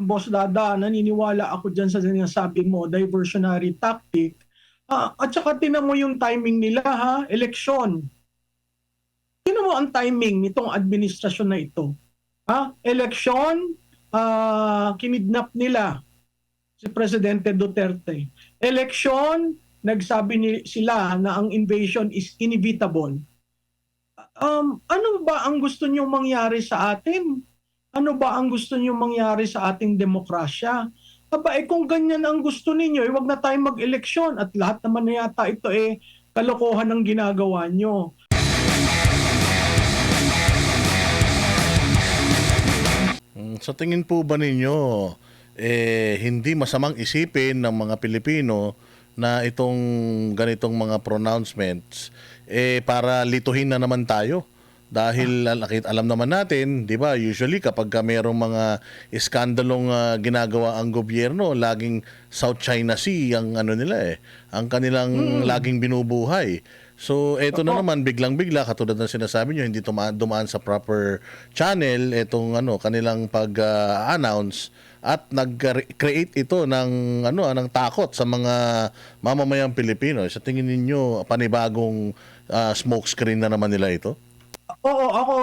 Boss Dada, naniniwala ako dyan sa sinasabi mo, diversionary tactic. At saka tinan mo yung timing nila ha, eleksyon. Tinan mo ang timing nitong administrasyon na ito. Eleksyon, kinidnap nila si Presidente Duterte. Eleksyon, sila na ang invasion is inevitable. Ano ba ang gusto niyong mangyari sa atin? Ano ba ang gusto niyong mangyari sa ating demokrasya? Kung ganyan ang gusto ninyo, wag na tayong mag-eleksyon at lahat naman na yata ito kalokohan ang ginagawa nyo. Sa tingin po ba ninyo, hindi masamang isipin ng mga Pilipino na itong ganitong mga pronouncements para lituhin na naman tayo? Dahil alam naman natin, 'di ba, usually kapag mayroong mga iskandalong ginagawa ang gobyerno, laging South China Sea ang ano nila ang kanilang laging binubuhay. So eto na naman biglang-bigla katulad ng sinasabi niyo, hindi dumaan sa proper channel etong kanilang pag-announce at nag-create ito ng ng takot sa mga mamamayang Pilipino. Sa tingin ninyo panibagong smokescreen na naman nila ito? Oo, ako,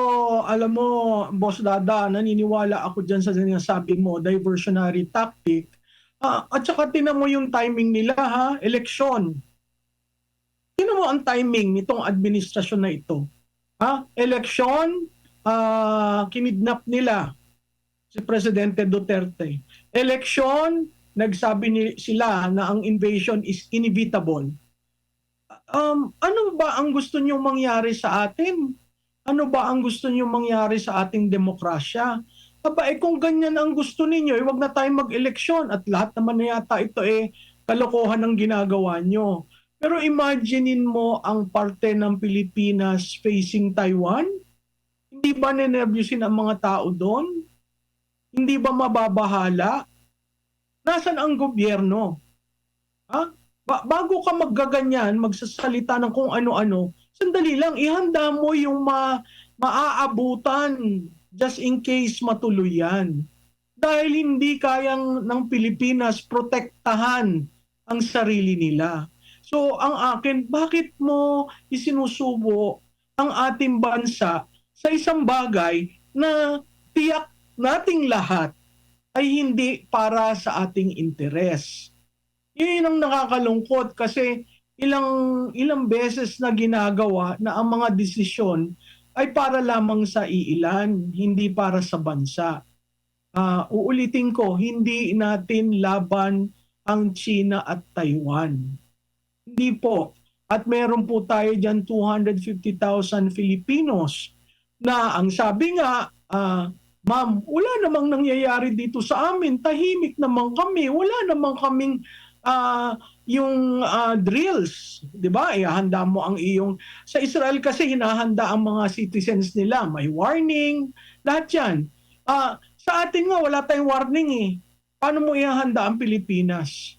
alam mo, Boss Dada, naniniwala ako dyan sa sinasabi mo, diversionary tactic. At saka tinan mo yung timing nila ha, eleksyon. Tinan mo ang timing nitong administrasyon na ito. Eleksyon, kinidnap nila si Presidente Duterte. Eleksyon, sila na ang invasion is inevitable. Ano ba ang gusto niyong mangyari sa atin? Ano ba ang gusto niyo mangyari sa ating demokrasya? Kung ganyan ang gusto ninyo, wag na tayong mag-eleksyon at lahat naman na yata ito kalokohan ang ginagawa nyo. Pero imaginein mo ang parte ng Pilipinas facing Taiwan? Hindi ba ninervyusin ang mga tao doon? Hindi ba mababahala? Nasaan ang gobyerno? Bago ka maggaganyan, magsasalita ng kung ano-ano, sandali lang, ihanda mo yung maaabutan just in case matuloy yan. Dahil hindi kayang ng Pilipinas protektahan ang sarili nila. So ang akin, bakit mo isinusubo ang ating bansa sa isang bagay na tiyak nating lahat ay hindi para sa ating interes? Yun ang nakakalungkot kasi ilang beses na ginagawa na ang mga desisyon ay para lamang sa iilan, hindi para sa bansa. Uulitin ko, hindi natin laban ang China at Taiwan. Hindi po. At meron po tayo dyan 250,000 Filipinos na ang sabi nga, ma'am, wala namang nangyayari dito sa amin. Tahimik naman kami. Wala namang kaming yung drills, 'di ba? Ihanda mo ang iyong sa Israel kasi hinahanda ang mga citizens nila, may warning, lahat 'yan. Sa atin nga wala tayong warning. Paano mo ihahanda ang Pilipinas?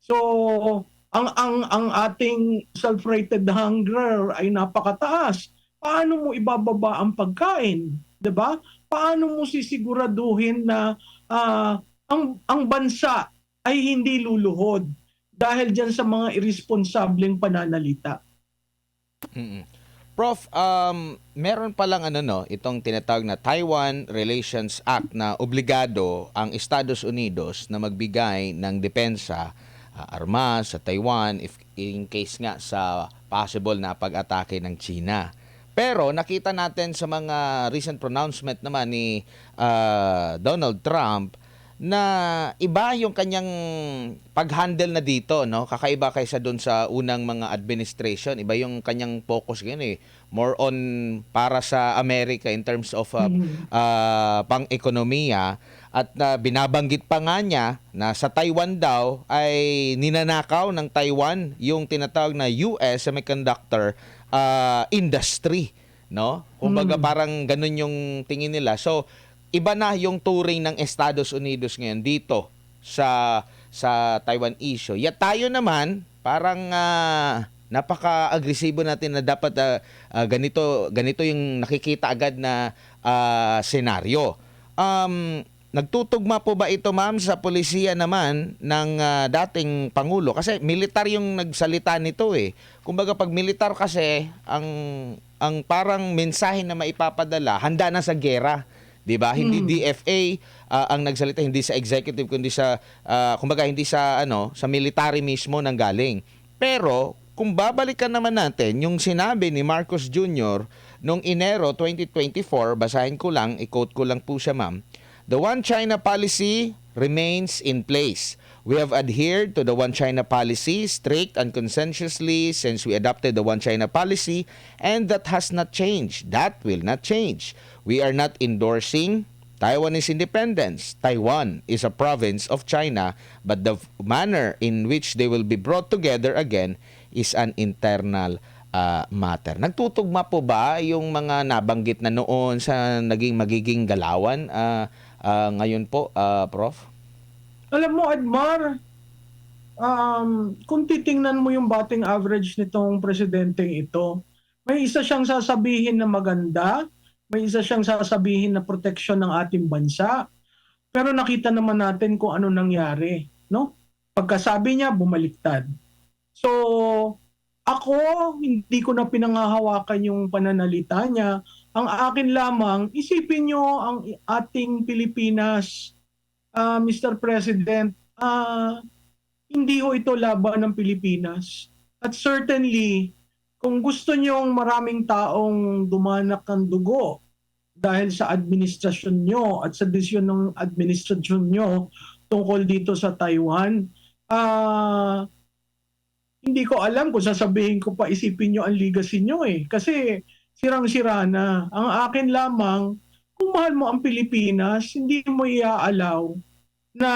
So, ang ating self-rated hunger ay napakataas. Paano mo ibababa ang pagkain, 'di ba? Paano mo sisiguraduhin na ang bansa ay hindi luluhod dahil dyan sa mga irresponsableng pananalita. Prof, meron palang itong tinatawag na Taiwan Relations Act na obligado ang Estados Unidos na magbigay ng depensa, armas sa Taiwan if in case nga sa possible na pag-atake ng China. Pero nakita natin sa mga recent pronouncement naman ni Donald Trump na iba yung kanyang pag-handle na dito, no? Kakaiba kaysa doon sa unang mga administration. Iba yung kanyang focus ngayon more on para sa Amerika in terms of pang-ekonomiya. At binabanggit pa nga niya na sa Taiwan daw ay ninanakaw ng Taiwan yung tinatawag na US semiconductor industry, no? Kumbaga parang ganun yung tingin nila. So iba na yung turing ng Estados Unidos ngayon dito sa Taiwan issue. Yat tayo naman parang napaka-agresibo natin na dapat ganito yung nakikita agad na senaryo. nagtutugma po ba ito, ma'am, sa polisiya naman ng dating Pangulo? Kasi militar yung nagsalita nito eh. Kumbaga pag militar kasi, ang parang mensahe na maipapadala, handa na sa gera. 'Di ba? Hindi DFA ang nagsalita, hindi sa executive kundi sa kumbaga hindi sa sa military mismo nang galing. Pero kung babalikan naman natin yung sinabi ni Marcos Jr. noong Enero 2024, basahin ko lang, i-quote ko lang po siya, ma'am. The One China policy remains in place. We have adhered to the One China policy strict and conscientiously since we adopted the One China policy, and that has not changed. That will not change. We are not endorsing Taiwanese independence. Taiwan is a province of China, but the manner in which they will be brought together again is an internal matter. Nagtutugma po ba yung mga nabanggit na noon sa magiging galawan ngayon po, Prof? Alam mo, Edmar, kung titingnan mo yung batting average nitong presidenteng ito, may isa siyang sasabihin na maganda, may isa siyang sasabihin na proteksyon ng ating bansa, pero nakita naman natin kung ano nangyari, no? Pagkasabi niya, bumaliktad. So, ako, hindi ko na pinanghahawakan yung pananalita niya. Ang akin lamang, isipin nyo ang ating Pilipinas, Mr. President, hindi ho ito laban ng Pilipinas. At certainly, kung gusto nyong maraming taong dumanak ng dugo dahil sa administrasyon nyo at sa desisyon ng administrasyon nyo tungkol dito sa Taiwan, hindi ko alam kung sasabihin ko pa isipin nyo ang legacy nyo eh. Kasi sirang-sira na. Ang akin lamang, kung mahal mo ang Pilipinas, hindi mo iaalaw na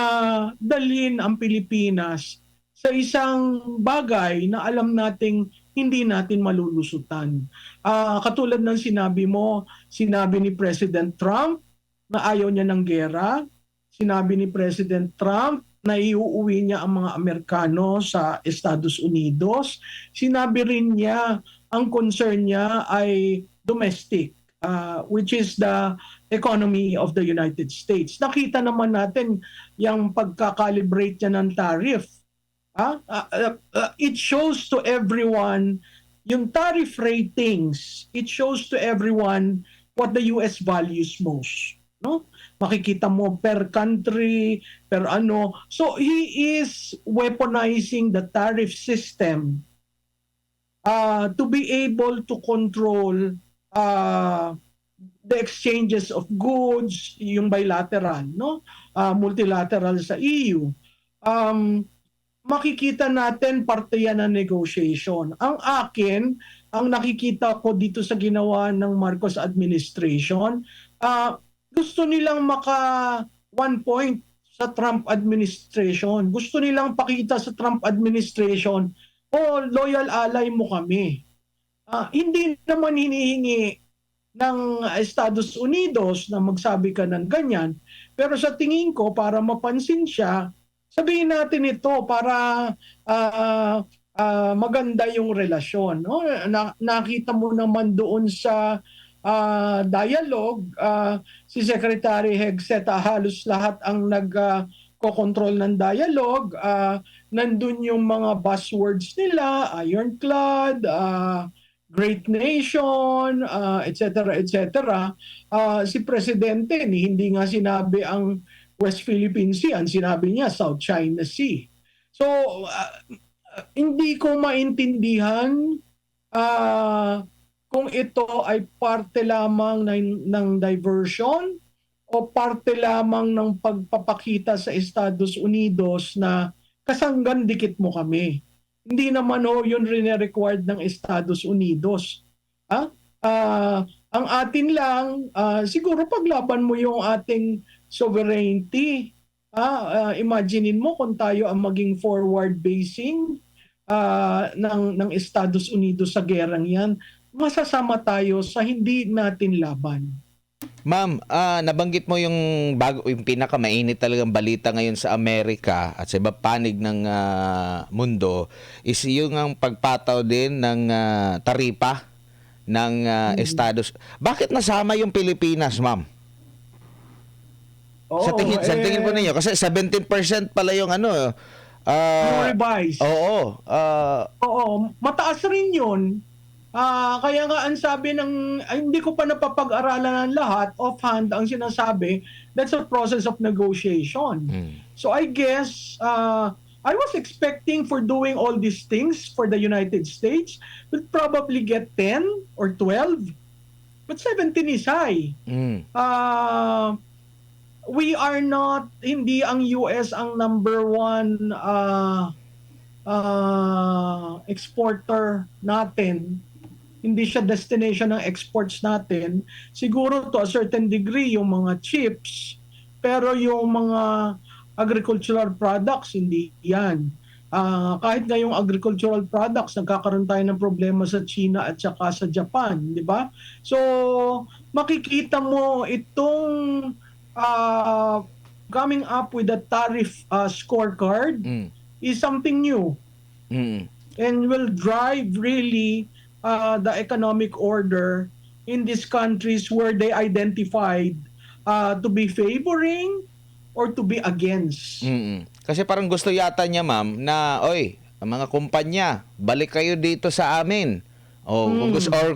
dalhin ang Pilipinas sa isang bagay na alam nating hindi natin malulusutan. Katulad ng sinabi mo, sinabi ni President Trump na ayaw niya ng gera. Sinabi ni President Trump na iuuwi niya ang mga Amerikano sa Estados Unidos. Sinabi rin niya ang concern niya ay domestic, which is the economy of the United States. Nakita naman natin yung pagkakalibrate niya ng tariff. It shows to everyone yung tariff ratings. It shows to everyone what the US values most. No? Makikita mo per country, per ano. So he is weaponizing the tariff system to be able to control the exchanges of goods, yung bilateral, no? Multilateral sa EU. Makikita natin parte yan ng negotiation. Ang akin, ang nakikita ko dito sa ginawa ng Marcos administration, gusto nilang maka 1 point sa Trump administration. Gusto nilang pakita sa Trump administration, loyal ally mo kami. Hindi naman hinihingi ng Estados Unidos na magsabi ka ng ganyan. Pero sa tingin ko, para mapansin siya, sabihin natin ito para maganda yung relasyon. No? Nakita mo naman doon sa dialogue, si Secretary Hegseth halos lahat ang nagko-control ng dialogue. Nandun yung mga buzzwords nila, ironclad, great nation, etc. etc. Si Presidente hindi nga sinabi ang West Philippine Sea, ang sinabi niya South China Sea. So hindi ko maintindihan kung ito ay parte lamang ng diversion o parte lamang ng pagpapakita sa Estados Unidos na kasanggan dikit mo kami. Hindi naman yun rin-required ng Estados Unidos. Ang atin lang, siguro paglaban mo yung ating sovereignty. Imaginein mo kung tayo ang maging forward-facing ng Estados Unidos sa gerang yan, masasama tayo sa hindi natin laban. Ma'am, nabanggit mo yung pinakamainit talagang balita ngayon sa Amerika at sa iba panig ng mundo is yung ang pagpataw din ng taripa ng Estados. Bakit nasama yung Pilipinas, ma'am? Oo, Sa tingin po ninyo, kasi 17% pala yung ano, yung ah, revise. oo, Oo, mataas rin yun. Kaya nga ang sabi hindi ko pa napapag-aralan ng lahat, offhand ang sinasabi, that's a process of negotiation. mm, So I guess, I was expecting for doing all these things for the United States, we'd probably get 10 or 12, but 17 is high. mm, Uh, we are not, hindi ang US ang number one exporter natin, hindi siya destination ng exports natin. Siguro to a certain degree yung mga chips, pero yung mga agricultural products, hindi yan. Kahit nga yung agricultural products, nagkakaroon tayo ng problema sa China at saka sa Japan, di ba? So, makikita mo itong coming up with a tariff scorecard mm, is something new mm. and will drive really the economic order in these countries where they identified to be favoring or to be against. Mm. Kasi parang gusto yata niya, ma'am, na, oy, ang mga kumpanya, balik kayo dito sa amin. O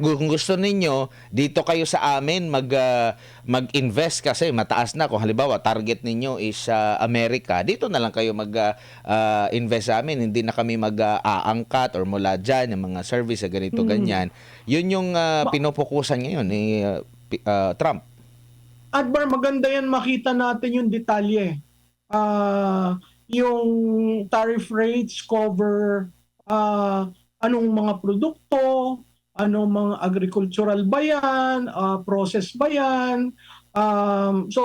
kung gusto ninyo, dito kayo sa amin mag-invest kasi mataas na. Kung halimbawa, target ninyo is Amerika, dito na lang kayo mag-invest sa amin. Hindi na kami mag-aangkat or mula dyan, yung mga service sa ganito, ganyan. Yun yung pinupukusan ngayon ni Trump. Adbar, maganda yan makita natin yung detalye. Yung tariff rates cover anong mga produkto, anong mga agricultural ba yan, process ba yan. So,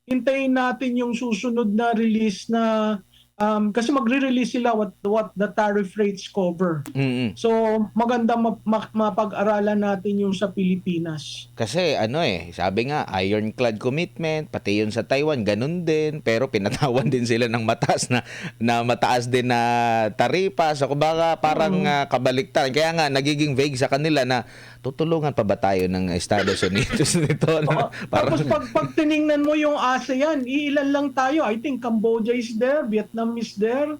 hintayin natin yung susunod na release na kasi magre-release sila what the tariff rates cover. Mm-mm. So, maganda mapag-aralan natin yung sa Pilipinas. Kasi sabi nga, ironclad commitment, pati yun sa Taiwan, ganun din. Pero pinatawan din sila ng mataas din na taripa. So, kumbaga parang kabaliktaran. Kaya nga, nagiging vague sa kanila na tutulungan pa ba tayo ng Estados Unidos nito? Tapos pag tiningnan mo yung ASEAN, iilan lang tayo. I think Cambodia is there, Vietnam is there.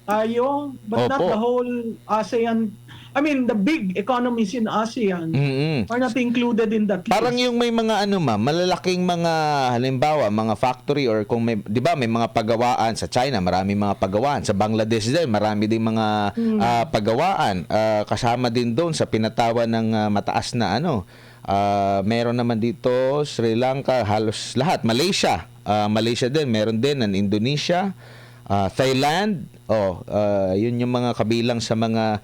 Tayo, but not Opo. the whole ASEAN. I mean, the big economies in ASEAN Mm-mm. are not included in that list. Parang yung may mga ma'am, malalaking mga halimbawa, mga factory or kung may 'di ba may mga pagawaan sa China, marami mga pagawaan, sa Bangladesh din marami ding mga pagawaan. Kasama din doon sa pinatawan ng mataas na meron naman dito Sri Lanka, halos lahat, Malaysia. Malaysia din, meron din ng Indonesia, Thailand. Yun yung mga kabilang sa mga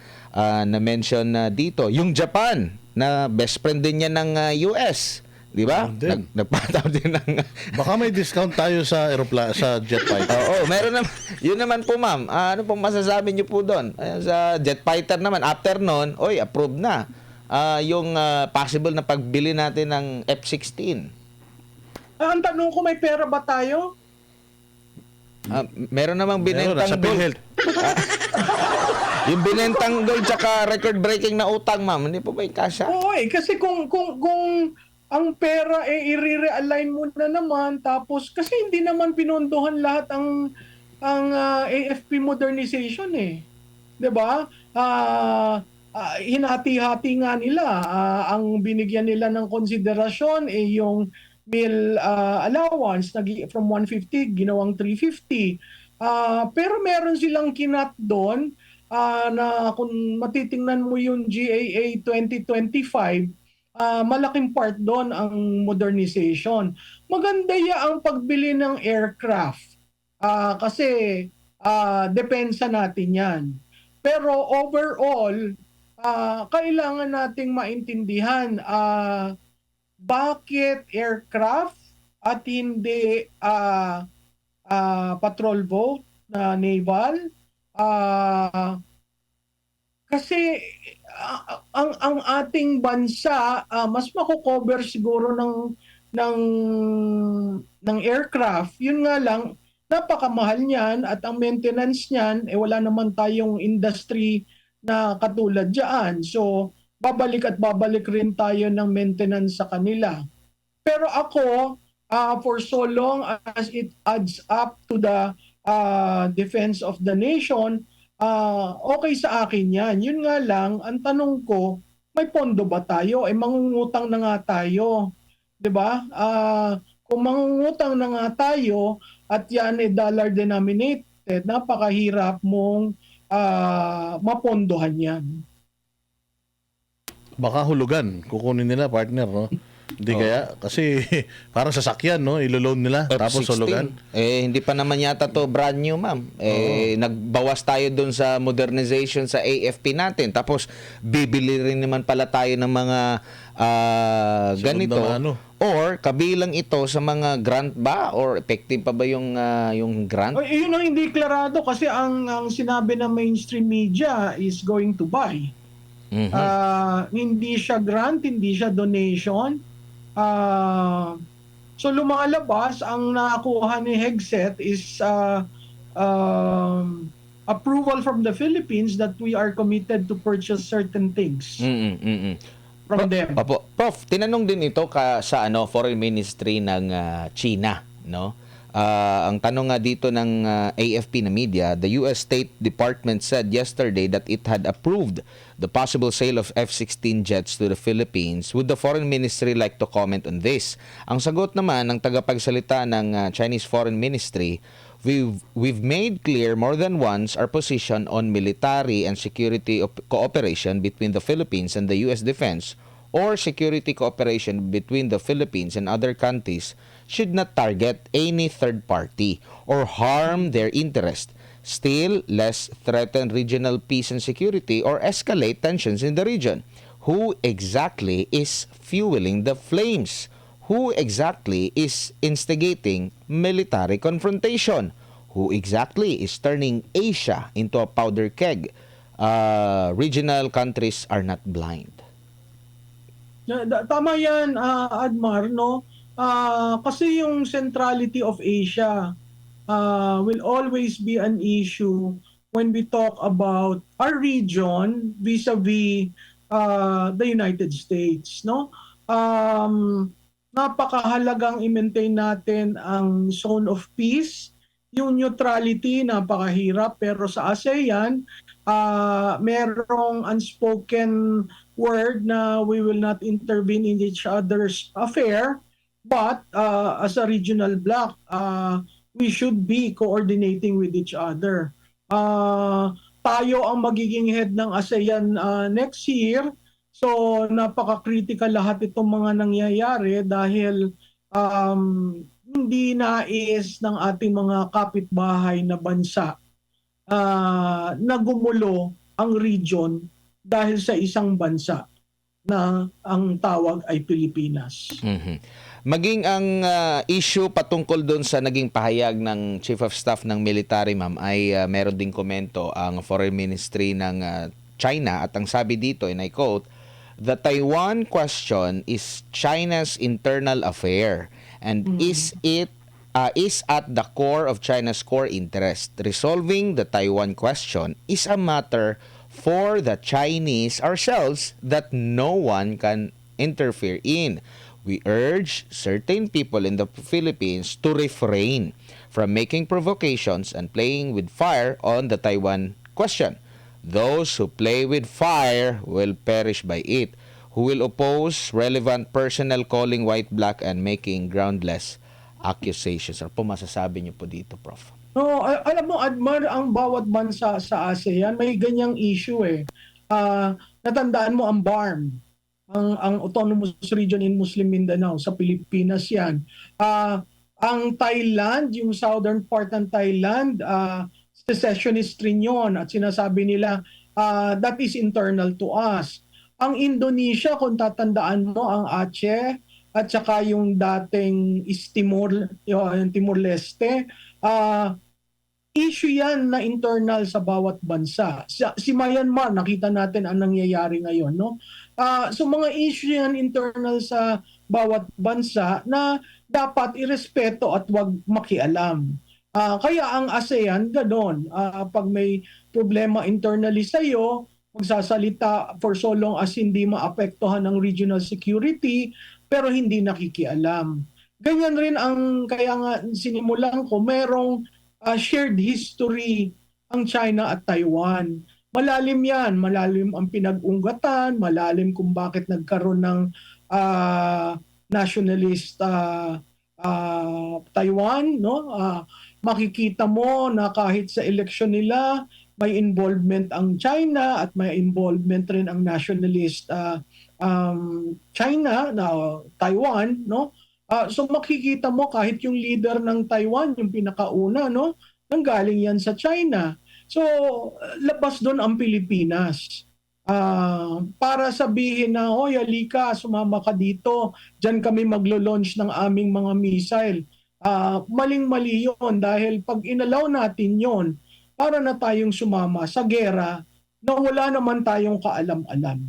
na-mention dito. Yung Japan, na best friend din niya ng US. Di ba? Meron din. Nagpataw din ng... Baka may discount tayo sa sa jet fighter. Oo, meron naman. Yun naman po, ma'am. Ano pong masasabi niyo po doon? Sa jet fighter naman, after noon, approved na. Yung possible na pagbili natin ng F-16. Ang tanong ko, may pera ba tayo? Meron namang Meron, binentang sa PhilHealth. Yung binentang gold tsaka record-breaking na utang, ma'am, hindi po ba yung kasya? Oo kasi kung ang pera i-re-realign mo na naman, tapos kasi hindi naman pinondohan lahat ang AFP modernization 'di ba? Hinati-hati nga nila. Ang binigyan nila ng konsiderasyon yung meal allowance from 150 ginawang 350. Pero meron silang kinat doon na kung matitingnan mo yung GAA 2025, malaking part doon ang modernization. Maganda ang pagbili ng aircraft kasi depensa natin yan. Pero overall, kailangan nating maintindihan bakit aircraft at hindi patrol boat na naval. Kasi ang ating bansa mas mako-cover siguro ng aircraft. Yun nga lang, napakamahal niyan at ang maintenance niyan wala naman tayong industry na katulad diyan. So babalik at babalik rin tayo ng maintenance sa kanila. Pero ako for so long as it adds up to the defense of the nation, okay sa akin yan. Yun nga lang, ang tanong ko, may pondo ba tayo? Mangungutang na nga tayo. 'Di ba? Kung mangungutang na nga tayo at yan ay dollar denominated, napakahirap mong mapondohan yan. Baka hulugan, kukunin nila partner, no? Hindi kaya, kasi parang sasakyan, no? Ilo-loan nila, tapos F-16. hulugan. Hindi pa naman yata to brand new, ma'am. Nagbawas tayo dun sa modernization sa AFP natin. Tapos, bibili rin naman pala tayo ng mga ganito. na ano. Or, kabilang ito sa mga grant ba? Or effective pa ba yung grant? Yun ang hindi klarado kasi ang sinabi ng mainstream media is going to buy. Hindi siya grant, hindi siya donation. So lumalabas, ang nakuha ni Hegseth is approval from the Philippines that we are committed to purchase certain things from them. Opo. Prof, tinanong din ito sa Foreign Ministry ng China, no? Ang tanong nga dito ng AFP na media, the US State Department said yesterday that it had approved the possible sale of F-16 jets to the Philippines. Would the Foreign Ministry like to comment on this? Ang sagot naman ng tagapagsalita ng Chinese Foreign Ministry, we've made clear more than once our position on military and security cooperation between the Philippines and the US Defense, or security cooperation between the Philippines and other countries should not target any third party or harm their interest, still less threaten regional peace and security or escalate tensions in the region. Who exactly is fueling the flames? Who exactly is instigating military confrontation? Who exactly is turning Asia into a powder keg? Regional countries are not blind. Tama yan, Admar, no? Kasi yung centrality of Asia will always be an issue when we talk about our region vis-a-vis the United States, no? Napakahalagang i-maintain natin ang zone of peace. Yung neutrality, napakahirap, pero sa ASEAN, merong unspoken word na we will not intervene in each other's affair, but as a regional bloc, we should be coordinating with each other. Tayo ang magiging head ng ASEAN next year, so napaka-critical lahat itong mga nangyayari dahil hindi nais ng ating mga kapitbahay na bansa na gumulo ang region dahil sa isang bansa na ang tawag ay Pilipinas. Maging ang issue patungkol doon sa naging pahayag ng Chief of Staff ng military, ma'am, ay meron ding komento ang Foreign Ministry ng China, at ang sabi dito, and I quote, "The Taiwan question is China's internal affair and is at the core of China's core interest. Resolving the Taiwan question is a matter for the Chinese ourselves that no one can interfere in. We urge certain people in the Philippines to refrain from making provocations and playing with fire on the Taiwan question. Those who play with fire will perish by it. Who will oppose relevant personnel calling white black and making groundless accusations." Ano po masasabi niyo po dito, Prof? No, alam mo, Admar, ang bawat bansa sa ASEAN may ganyang issue eh. Natandaan mo ang BARM, ang Autonomous Region in Muslim Mindanao, sa Pilipinas yan. Ang Thailand, yung southern part ng Thailand, secessionist rin yun, at sinasabi nila that is internal to us. Ang Indonesia, kung tatandaan mo, ang Aceh, at saka yung dating East Timor, yung Timor-Leste, issue yan na internal sa bawat bansa. Si Myanmar, nakita natin ang nangyayari ngayon, no? So mga issue yan internal sa bawat bansa na dapat irespeto at wag makialam. Kaya ang ASEAN, ganon. Pag may problema internally sa'yo, magsasalita for so long as hindi maapektuhan ng regional security, pero hindi nakikialam. ganyan rin ang kaya nga sinimulan ko, merong shared history ang China at Taiwan. Malalim yan, malalim ang pinag-ungatan, malalim kung bakit nagkaroon ng nationalist Taiwan, no? Makikita mo na kahit sa eleksyon nila, may involvement ang China at may involvement rin ang nationalist China na Taiwan, no? So makikita mo kahit yung leader ng Taiwan, yung pinakauna, no? Nanggaling yan sa China. So labas doon ang Pilipinas. Para sabihin na, "Hoy, halika, sumama ka dito. Diyan kami maglo-launch ng aming mga missile." Maling-mali yun dahil pag inalaw natin yon, para na tayong sumama sa gera na wala naman tayong kaalam-alam.